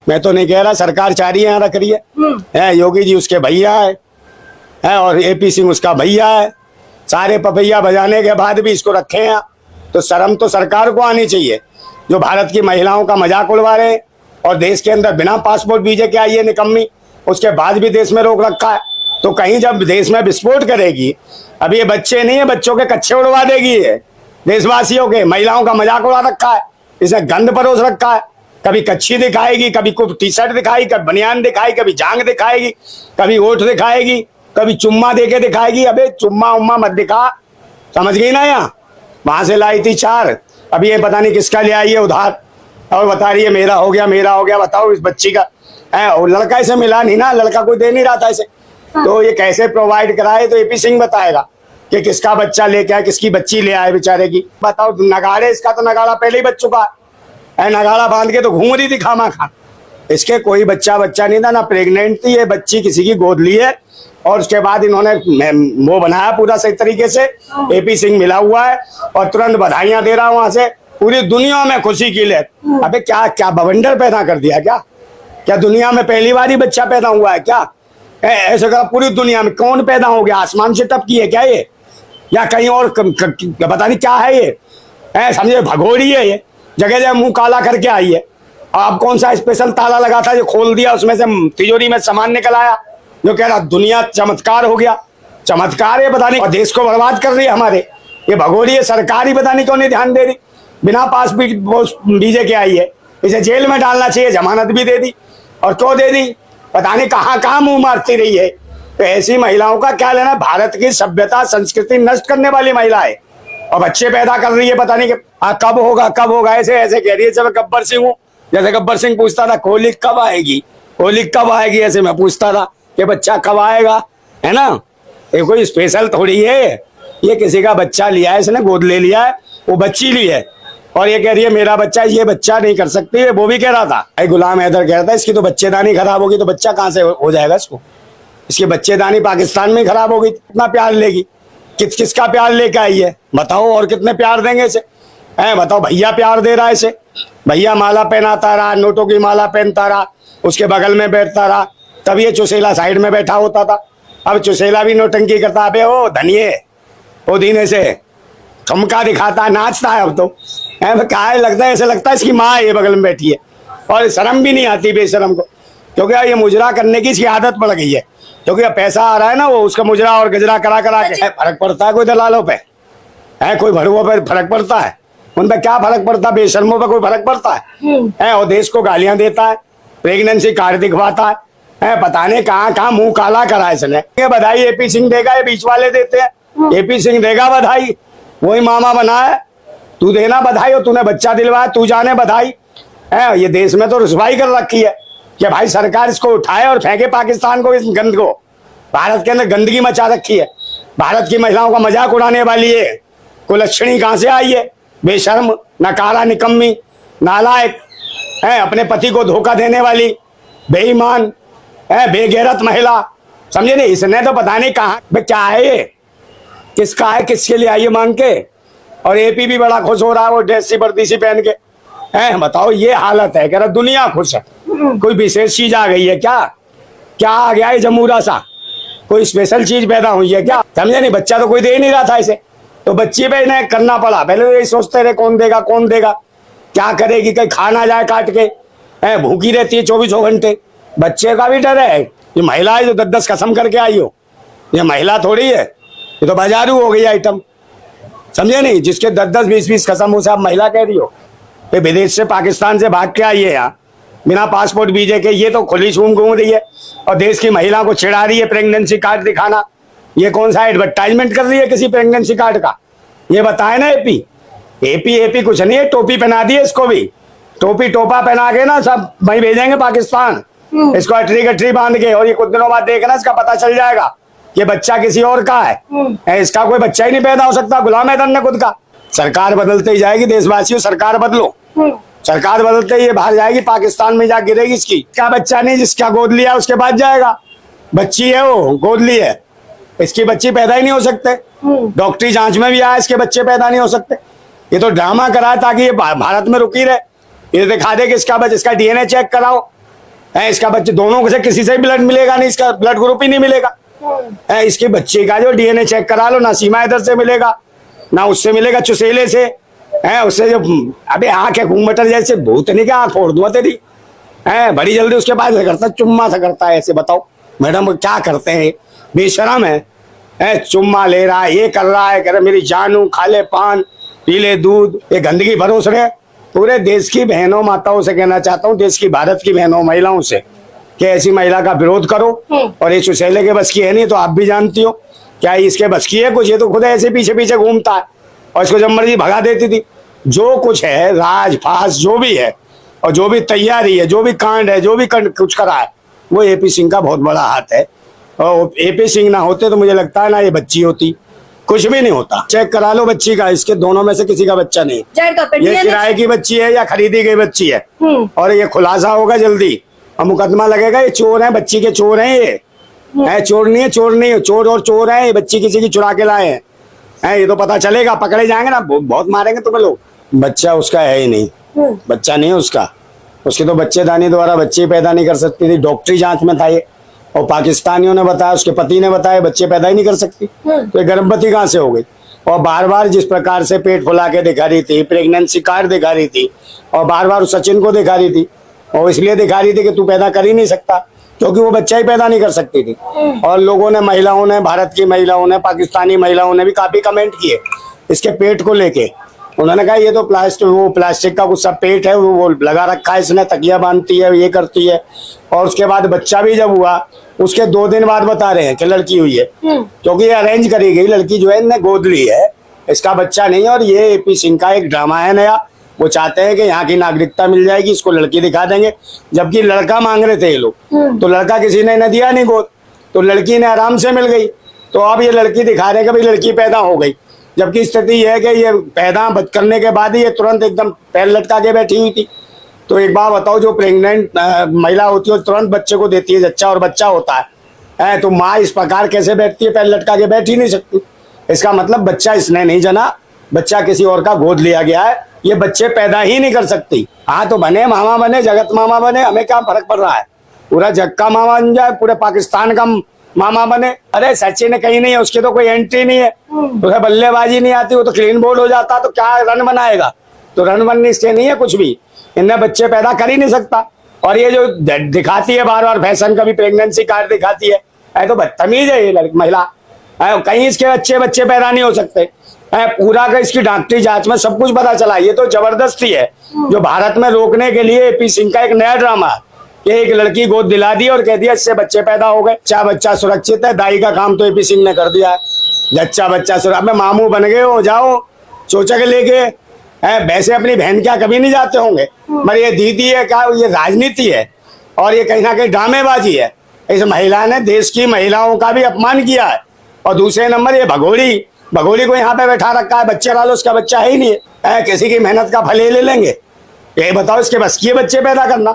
मैं तो नहीं कह रहा, सरकार चाह रही है यहाँ रख रही है। योगी जी उसके भैया है और एपी सिंह उसका भैया है। सारे पपैया बजाने के बाद भी इसको रखे हैं। तो शर्म तो सरकार को आनी चाहिए, जो भारत की महिलाओं का मजाक उड़वा रहे हैं और देश के अंदर बिना पासपोर्ट वीजे के आई है निकम्मी, उसके बाद भी देश में रोक रखा है। तो कहीं जब देश में विस्फोट करेगी, अब ये बच्चे नहीं है, बच्चों के कच्चे उड़वा देगी ये देशवासियों के। महिलाओं का मजाक उड़ा रखा है, इसे गंद परोस रखा है। कभी कच्छी दिखाएगी, कभी कुछ टी शर्ट दिखाई, कभी बनियान दिखाई, कभी जांग दिखाएगी, कभी ओठ दिखाएगी, कभी चुम्मा देके दिखाएगी। अबे चुम्मा उम्मा मत दिखा, समझ गई ना। यहाँ वहां से लाई थी 4, अभी ये पता नहीं किसका ले आई है उधार, और बता रही है मेरा हो गया मेरा हो गया। बताओ इस बच्ची का है, और लड़का इसे मिला नहीं ना, लड़का कोई दे नहीं रहा था इसे। तो ये कैसे प्रोवाइड कराए, तो एपी सिंह बताएगा कि किसका बच्चा लेके आए, किसकी बच्ची ले आए बेचारे की। बताओ नगाड़े, इसका तो नगाड़ा पहले ही बच चुका है, नगाड़ा बांध के तो घूम रही थी खामा खा। इसके कोई बच्चा नहीं था, ना प्रेग्नेंट थी ये बच्ची, किसी की गोद ली है। और उसके बाद इन्होंने वो बनाया पूरा सही तरीके से। एपी सिंह मिला हुआ है और तुरंत बधाइयां दे रहा है वहां से, पूरी दुनिया में खुशी की ले। अबे क्या क्या बवंडर पैदा कर दिया क्या दुनिया में पहली बार ही बच्चा पैदा हुआ है क्या? ऐसे कहा पूरी दुनिया में कौन पैदा हो गया? आसमान से टपकी है क्या ये, या कहीं और पता नहीं क्या है ये? समझे भगोड़ी है ये, जगह जगह मुंह काला करके आई है। अब कौन सा स्पेशल ताला लगा था जो खोल दिया, उसमें से तिजोरी में सामान निकल आया, जो कह रहा दुनिया चमत्कार हो गया। चमत्कार है पता नहीं, और देश को बर्बाद कर रही है हमारे। ये भगोड़ी है, सरकार ही पता नहीं क्यों नहीं ध्यान दे रही। बिना पास वीजे के आई है, इसे जेल में डालना चाहिए, जमानत भी दे दी। और क्यों दे दी पता नहीं, कहाँ मुंह मारती रही है। तो ऐसी महिलाओं का क्या लेना? भारत की सभ्यता संस्कृति नष्ट करने वाली महिला है और बच्चे पैदा कर रही है। पता नहीं कब होगा, ऐसे ऐसे कह रही है। जब गब्बर सिंह हूँ, जैसे गब्बर सिंह पूछता था होली कब आएगी, होली कब आएगी, ऐसे मैं पूछता था कि बच्चा कब आएगा, है ना। ये कोई स्पेशल थोड़ी है, ये किसी का बच्चा लिया है, इसने गोद ले लिया है, वो बच्ची ली है और ये कह रही है मेरा बच्चा। ये बच्चा नहीं कर सकती है। वो भी कह रहा था, गुलाम हैदर कह रहा था इसकी तो बच्चेदानी खराब होगी, तो बच्चा कहाँ से हो जाएगा इसको? इसकी बच्चेदानी पाकिस्तान में खराब होगी, कितना प्यार लेगी, किसका प्यार लेके आई है बताओ? और कितने प्यार देंगे इसे? बताओ, भैया प्यार दे रहा है इसे, भैया माला पहनाता रहा, नोटों की माला पहनता रहा, उसके बगल में बैठता रहा। तब ये चुसेला साइड में बैठा होता था, अब चुसेला भी नोटंकी करता है। ओ धनिये, ओ दीने से ठुमका दिखाता है, नाचता है। अब तो क्या लगता है, ऐसे लगता है इसकी माँ ये बगल में बैठी है। और शर्म भी नहीं आती बेशरम को, क्योंकि ये मुजरा करने की इसकी आदत पड़ गई है। क्योंकि पैसा आ रहा है ना, वो उसका मुजरा और गजरा करा के फर्क पड़ता है कोई दलालों पे, कोई भड़ुओं पे फर्क पड़ता है? उन पे क्या फर्क पड़ता? बेशर्मों पे कोई फर्क पड़ता है? और देश को गालियां देता है, प्रेगनेंसी कार्ड दिखवाता है, पता नहीं कहाँ मुंह काला करा इसने। ये बधाई एपी सिंह देगा, ये बीच वाले देते हैं। एपी सिंह देगा बधाई, वही मामा बना है। तू देना बधाई, और तूने बच्चा दिलवाया, तू जाने बधाई। ये देश में तो रुसवाई कर रखी है कि भाई सरकार इसको उठाए और फेंके पाकिस्तान को, इस गंद को। भारत के अंदर गंदगी मचा रखी है, भारत की महिलाओं का मजाक उड़ाने वाली है। कुलक्षणी कहाँ से आई है? बेशर्म, नकारा, निकम्मी, नालायक, अपने पति को धोखा देने वाली, बेईमान, बेगैरत महिला, समझे नहीं? इसने तो पता नहीं कहाँ क्या है ये, किसका है, किसके लिए आई है मांग के। और एपी भी बड़ा खुश हो रहा है, वो ड्रेस सी वर्दी सी पहन के। बताओ, ये हालत है, कह रहा दुनिया खुश है। कोई विशेष चीज आ गई है क्या आ गया है जमूरा सा? कोई स्पेशल चीज पैदा हुई है क्या? समझे नहीं? बच्चा तो कोई दे नहीं रहा था इसे, तो बच्ची पे इन्हें करना पड़ा। पहले तो यही सोचते रहे कौन देगा, क्या करेगी, कहीं खा ना जाए काट के। भूखी रहती है 24 घंटे। बच्चे का भी डर है। ये महिला है जो 10 कसम करके आई हो, ये महिला थोड़ी है, ये तो बाजारू हो गई आइटम, समझे नहीं? जिसके 10 20 कसम उसे आप महिला कह रही हो। ये विदेश से, पाकिस्तान से भाग के आई है यहाँ बिना पासपोर्ट वीजे के। ये तो खुली घूम रही है और देश की महिला को चिढ़ा रही है प्रेगनेंसी कार्ड दिखाना। ये कौन सा एडवर्टाइजमेंट कर रही है किसी प्रेगनेंसी कार्ड का? ये बताए ना। एपी कुछ नहीं है, टोपी पहना दी है इसको भी। टोपा पहना के ना सब वहीं भेजेंगे पाकिस्तान, इसको अटरी बांध के। और ये कुछ दिनों बाद देखना, इसका पता चल जाएगा ये बच्चा किसी और का है। इसका कोई बच्चा ही नहीं पैदा हो सकता। गुलाम हैदर ने खुद का। सरकार बदलते ही जाएगी, देशवासियों सरकार बदलो। सरकार बदलते ही ये बाहर जाएगी, पाकिस्तान में जा गिरेगी। इसकी क्या बच्चा नहीं, जिसका गोद लिया उसके बाद जाएगा। बच्ची है वो, गोद ली है, इसकी बच्ची पैदा ही नहीं हो सकते। डॉक्टरी जांच में भी आया इसके बच्चे पैदा नहीं हो सकते। ये तो ड्रामा करा है ताकि ये भारत में रुकी रहे। ये दिखा दे कि इसका डीएनए चेक कराओ, है। इसका बच्चे दोनों से किसी से ब्लड मिलेगा नहीं, इसका ब्लड ग्रुप ही नहीं मिलेगा। है इसके बच्चे का जो डीएनए चेक करा लो ना, सीमा इधर से मिलेगा ना उससे मिलेगा, चुसेले से है उससे जो अबे आंख है घूम मटर जैसे भूत नहीं क्या आंख फोड़ दूंगा तेरी है। बड़ी जल्दी उसके पास से करता चुम्मा से करता है। ऐसे बताओ मैडम क्या करते हैं, बेशरम है चुम्मा ले रहा है, ये कर रहा है, कह रहा मेरी जानू, खा ले पान, पी ले दूध, ये गंदगी भरोस रहे। पूरे देश की बहनों माताओं से कहना चाहता हूँ, देश की भारत की बहनों महिलाओं से, कि ऐसी महिला का विरोध करो। और ये सुशैले के बस की है नहीं, तो आप भी जानती हो क्या इसके बस की है कुछ? ये तो खुद ऐसे पीछे पीछे घूमता है और इसको जब मर्जी भगा देती थी। जो कुछ है राज फास जो भी है और जो भी तैयारी है, जो भी कांड है, जो भी कुछ करा है, वो एपी सिंह का बहुत बड़ा हाथ है। और एपी सिंह ना होते तो मुझे लगता है ना ये बच्ची होती, कुछ भी नहीं होता। चेक करा लो बच्ची का, इसके दोनों में से किसी का बच्चा नहीं। ये किराए की बच्ची है या खरीदी गई बच्ची है, और ये खुलासा होगा जल्दी और मुकदमा लगेगा। ये चोर है, बच्ची के चोर हैं ये, है चोर नहीं है, चोर नहीं है, चोर और चोर है। ये बच्ची किसी की चुरा के लाए हैं, ये तो पता चलेगा, पकड़े जाएंगे ना, बहुत मारेंगे तुम्हें लोग। बच्चा उसका है ही नहीं, बच्चा नहीं है उसका। उसकी तो बच्चेदानी द्वारा बच्चे पैदा नहीं कर सकती थी, डॉक्टरी जांच में था ये। और पाकिस्तानियों ने बताया, उसके पति ने बताया बच्चे पैदा ही नहीं कर सकती, तो ये गर्भवती कहाँ से हो गई? और बार बार जिस प्रकार से पेट फुला के दिखा रही थी, प्रेगनेंसी कार्ड दिखा रही थी, और बार बार सचिन को दिखा रही थी, और इसलिए दिखा रही थी कि तू पैदा कर ही नहीं सकता, क्योंकि वो बच्चा ही पैदा नहीं कर सकती थी। और लोगों ने, महिलाओं ने, भारत की महिलाओं ने, पाकिस्तानी महिलाओं ने भी काफी कमेंट किए इसके पेट को लेके। उन्होंने कहा ये तो प्लास्टिक का कुछ सा पेट है, वो लगा रखा है इसने, तकिया बांधती है, ये करती है। और उसके बाद बच्चा भी जब हुआ उसके 2 दिन बाद बता रहे हैं कि लड़की हुई है, क्योंकि ये अरेंज करी गई लड़की जो है इनने गोद ली है, इसका बच्चा नहीं है। और ये एपी सिंह का एक ड्रामा है नया, वो चाहते हैं कि यहाँ की नागरिकता मिल जाएगी, इसको लड़की दिखा देंगे, जबकि लड़का मांग रहे थे ये लोग, तो लड़का किसी ने दिया नहीं गोद, तो लड़की ने आराम से मिल गई। तो अब ये लड़की दिखा रहे हैं कि भाई लड़की पैदा हो गई, जबकि स्थिति यह है कि ये पैदा करने के बाद ही ये तुरंत एकदम पैर लटका के बैठी हुई थी। तो एक बात बताओ, जो प्रेग्नेंट महिला होती है तुरंत बच्चे को देती है जच्चा और बच्चा होता है, तो माँ इस प्रकार कैसे बैठती है, पैर लटका के बैठ ही नहीं सकती। इसका मतलब बच्चा इसने नहीं जना, बच्चा किसी और का गोद लिया गया है, ये बच्चे पैदा ही नहीं कर सकती। हाँ तो बने मामा बने, जगत मामा बने, हमें क्या फर्क पड़ रहा है? पूरा जग का मामा बन जाए, पूरे पाकिस्तान का मामा बने। अरे सचिन कहीं नहीं है, उसकी तो कोई एंट्री नहीं है, उसे बल्लेबाजी नहीं आती, वो तो क्लीन बोल्ड हो जाता, तो क्या रन बनाएगा? तो रन बनने से नहीं है कुछ भी, इनमें बच्चे पैदा कर ही नहीं सकता। और ये जो दिखाती है बार बार फैशन, कभी प्रेगनेंसी कार्ड दिखाती है, तो बदतमीज है ये महिला। कहीं इसके बच्चे पैदा नहीं हो सकते। पूरा का इसकी डॉक्टरी जांच में सब कुछ पता चला। ये तो जबरदस्ती है जो भारत में रोकने के लिए एपी सिंह का एक नया ड्रामा है कि एक लड़की गोद दिला दी और कह दिया इससे बच्चे पैदा हो गए, बच्चा सुरक्षित है। दाई का काम तो एपी सिंह ने कर दिया है, बच्चा सुरक्षित। अब मामू बन गए हो, जाओ चोचा के लेके। वैसे अपनी बहन क्या कभी नहीं जाते होंगे, मगर ये दीदी है क्या, ये राजनीति है और ये कहीं ना कहीं ड्रामेबाजी है। इस महिला ने देश की महिलाओं का भी अपमान किया है। और दूसरे नंबर ये भगोड़ी को यहाँ पे बैठा रखा है, बच्चे डालो, उसका बच्चा है ही नहीं है। किसी की मेहनत का फल ले लेंगे? ये बताओ, इसके बस की बच्चे पैदा करना।